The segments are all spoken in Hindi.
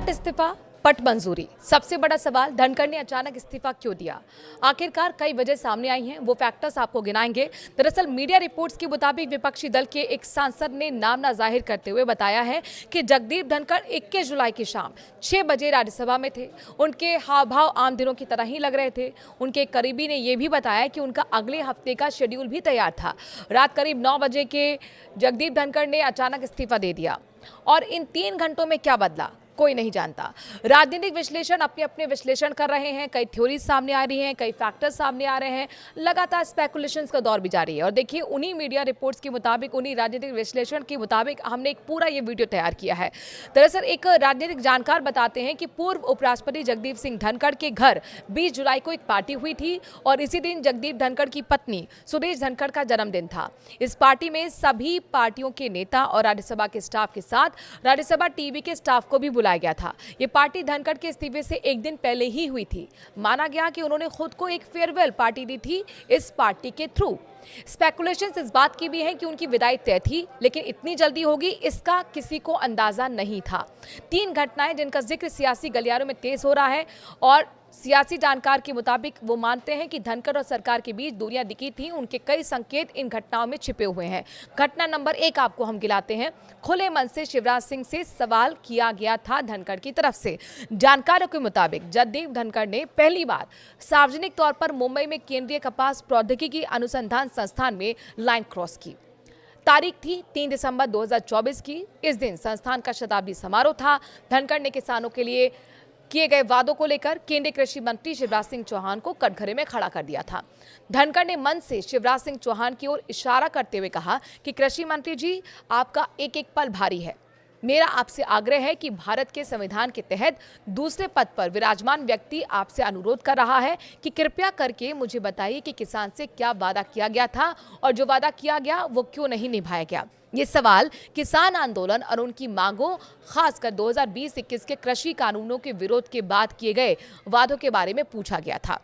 पट इस्तीफा, पट मंजूरी। सबसे बड़ा सवाल, धनखड़ ने अचानक इस्तीफा क्यों दिया? आखिरकार कई वजह सामने आई हैं, वो फैक्टर्स आपको गिनाएंगे। दरअसल मीडिया रिपोर्ट्स के मुताबिक विपक्षी दल के एक सांसद ने नाम ना जाहिर करते हुए बताया है कि जगदीप धनखड़ 21 जुलाई की शाम 6 बजे राज्यसभा में थे। उनके हाव भाव आम दिनों की तरह ही लग रहे थे। उनके एक करीबी ने यह भी बताया कि उनका अगले हफ्ते का शेड्यूल भी तैयार था। रात करीब 9 बजे के जगदीप धनखड़ ने अचानक इस्तीफा दे दिया और इन 3 घंटों में क्या बदला, कोई नहीं जानता। राजनीतिक विश्लेषण अपने अपने विश्लेषण कर रहे हैं, कई थ्योरीज सामने आ रही हैं, कई फैक्टर्स सामने आ रहे हैं, लगातार स्पेकुलेशंस का दौर भी जारी है। और देखिए, उन्हीं मीडिया रिपोर्ट्स के मुताबिक, उन्हीं राजनीतिक विश्लेषण के मुताबिक हमने एक पूरा ये वीडियो तैयार किया है। दरअसल एक राजनीतिक जानकार बताते हैं कि पूर्व उपराष्ट्रपति जगदीप सिंह धनखड़ के घर 20 जुलाई को एक पार्टी हुई थी और इसी दिन जगदीप धनखड़ की पत्नी सुदेश धनखड़ का जन्मदिन था। इस पार्टी में सभी पार्टियों के नेता और राज्यसभा के स्टाफ के साथ राज्यसभा टीवी के स्टाफ को भी बुलाया गया था। ये पार्टी धनखड़ के इस्तीफे से एक दिन पहले ही हुई थी। माना गया कि उन्होंने खुद को एक फेयरवेल पार्टी दी थी इस पार्टी के थ्रू। स्पेकुलेशंस इस बात की भी हैं कि उनकी विदाई तय थी, लेकिन इतनी जल्दी होगी इसका किसी को अंदाजा नहीं था। 3 घटनाएं जिनका जिक्र सियासी गलियारों में तेज हो रहा है और सियासी जानकार के मुताबिक वो मानते हैं कि धनखड़ और सरकार के बीच दूरियां दिखी थी। उनके कई संकेत इन घटनाओं में छिपे हुए हैं। घटना नंबर 1 आपको हम गिनाते हैं। खुले मन से शिवराज सिंह से सवाल किया गया था धनखड़ की तरफ से। जानकारों के मुताबिक जगदीप धनखड़ ने पहली बार सार्वजनिक तौर पर मुंबई में केंद्रीय कपास प्रौद्योगिकी अनुसंधान संस्थान में लाइन क्रॉस की। तारीख थी 3 दिसंबर 2024 की। इस दिन संस्थान का शताब्दी समारोह था। धनखड़ ने किसानों के लिए किए गए वादों को लेकर केंद्रीय कृषि मंत्री शिवराज सिंह चौहान को कटघरे में खड़ा कर दिया था। धनखड़ ने मन से शिवराज सिंह चौहान की ओर इशारा करते हुए कहा कि कृषि मंत्री जी, आपका एक एक पल भारी है। मेरा आपसे आग्रह है कि भारत के संविधान के तहत दूसरे पद पर विराजमान व्यक्ति आपसे अनुरोध कर रहा है कि कृपया करके मुझे बताइए कि किसान से क्या वादा किया गया था और जो वादा किया गया वो क्यों नहीं निभाया गया। ये सवाल किसान आंदोलन और उनकी मांगों, खासकर 2020-21 के कृषि कानूनों के विरोध के बाद किए गए वादों के बारे में पूछा गया था।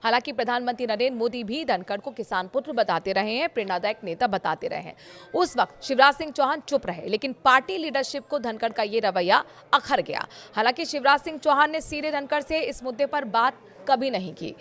हालांकि प्रधानमंत्री नरेंद्र मोदी भी धनखड़ को किसान पुत्र बताते रहे हैं, प्रेरणादायक नेता बताते रहे हैं। उस वक्त शिवराज सिंह चौहान चुप रहे, लेकिन पार्टी लीडरशिप को धनखड़ का ये रवैया अखर गया। हालांकि शिवराज सिंह चौहान ने सीधे धनखड़ से इस मुद्दे पर बात कभी नहीं की।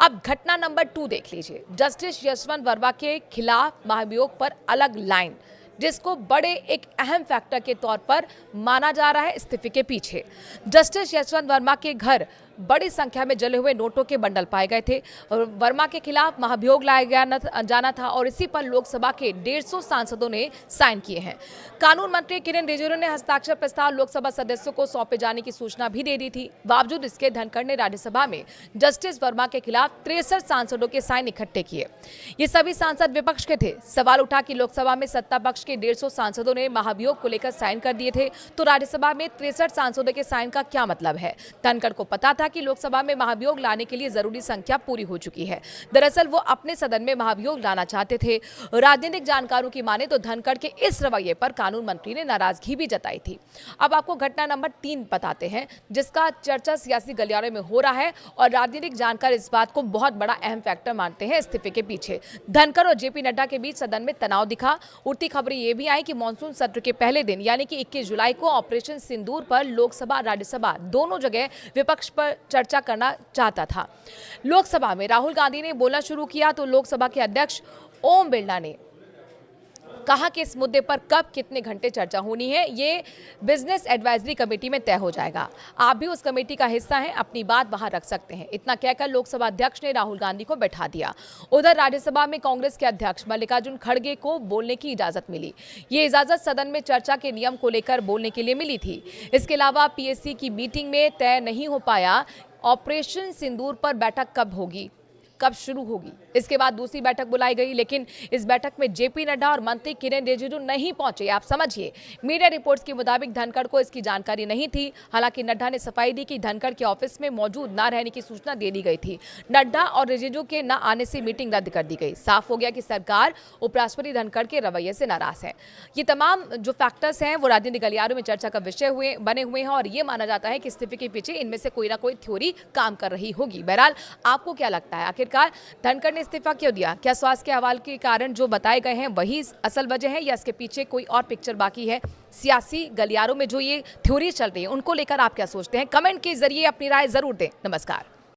अब घटना नंबर 2 देख लीजिए। जस्टिस यशवंत वर्मा के खिलाफ महाभियोग पर अलग लाइन, जिसको बड़े एक अहम फैक्टर के तौर पर माना जा रहा है इस्तीफे के पीछे। जस्टिस यशवंत वर्मा के घर बड़ी संख्या में जले हुए नोटों के बंडल पाए गए थे और वर्मा के खिलाफ महाभियोग लाया जाना था और इसी पर लोकसभा के 150 सांसदों ने साइन किए हैं। कानून मंत्री किरेन रिजिजू ने हस्ताक्षर प्रस्ताव लोकसभा सदस्यों को सौंपे जाने की सूचना भी दे दी थी। बावजूद इसके धनखड़ ने राज्यसभा में जस्टिस वर्मा के खिलाफ 63 सांसदों के साइन इकट्ठे किए। ये सभी सांसद विपक्ष के थे। सवाल उठा कि लोकसभा में सत्ता पक्ष के 150 सांसदों ने महाभियोग को लेकर साइन कर दिए थे, तो राज्यसभा में 63 सांसदों के साइन का क्या मतलब है? धनखड़ को पता था कि लोकसभा में महाभियोग लाने के लिए जरूरी संख्या पूरी हो चुकी है। दरअसल वो अपने सदन में महाभियोग लाना चाहते थे। राजनीतिक जानकारों की माने तो धनखड़ के इस रवैये पर कानून मंत्री ने नाराजगी भी जताई थी। अब आपको घटना नंबर 3 बताते हैं, जिसका चर्चा सियासी गलियारों में हो रहा है और राजनीतिक जानकार इस बात को बहुत बड़ा अहम फैक्टर मानते हैं इस्तीफे के पीछे। धनखड़ और जेपी नड्डा के बीच सदन में तनाव दिखा। उड़ती खबरें ये भी आई कि मानसून सत्र के पहले दिन यानी कि 21 जुलाई को ऑपरेशन सिंदूर पर लोकसभा राज्यसभा दोनों जगह विपक्ष पर चर्चा करना चाहता था। लोकसभा में राहुल गांधी ने बोलना शुरू किया तो लोकसभा के अध्यक्ष ओम बिरला ने कहा कि इस मुद्दे पर कब कितने घंटे चर्चा होनी है ये बिजनेस एडवाइजरी कमेटी में तय हो जाएगा। आप भी उस कमेटी का हिस्सा हैं, अपनी बात वहां रख सकते हैं। इतना कहकर लोकसभा अध्यक्ष ने राहुल गांधी को बैठा दिया। उधर राज्यसभा में कांग्रेस के अध्यक्ष मल्लिकार्जुन खड़गे को बोलने की इजाजत मिली। ये इजाजत सदन में चर्चा के नियम को लेकर बोलने के लिए मिली थी। इसके अलावा पीएससी की मीटिंग में तय नहीं हो पाया ऑपरेशन सिंदूर पर बैठक कब होगी, कब शुरू होगी। इसके बाद दूसरी बैठक बुलाई गई, लेकिन इस बैठक में जेपी नड्डा और मंत्री किरेन रिजिजू नहीं पहुंचे। आप समझिए, मीडिया रिपोर्ट्स के मुताबिक धनखड़ को इसकी जानकारी नहीं थी। हालांकि नड्डा ने सफाई दी कि धनखड़ के ऑफिस में मौजूद न रहने की सूचना दे दी गई थी। नड्डा और रिजिजू के न आने से मीटिंग रद्द कर दी गई। साफ हो गया कि सरकार उपराष्ट्रपति धनखड़ के रवैये से नाराज है। ये तमाम जो फैक्टर्स हैं वो राजनीतिक गलियारों में चर्चा का विषय बने हुए हैं और ये माना जाता है कि इस्तीफे के पीछे इनमें से कोई ना कोई थ्योरी काम कर रही होगी। बहरहाल आपको क्या लगता है, आखिर आखिरकार धनखड़ ने इस्तीफा क्यों दिया? क्या स्वास्थ्य के हवाले के कारण जो बताए गए हैं वही असल वजह है या इसके पीछे कोई और पिक्चर बाकी है? सियासी गलियारों में जो ये थ्योरी चल रही है उनको लेकर आप क्या सोचते हैं? कमेंट के जरिए अपनी राय जरूर दें। नमस्कार।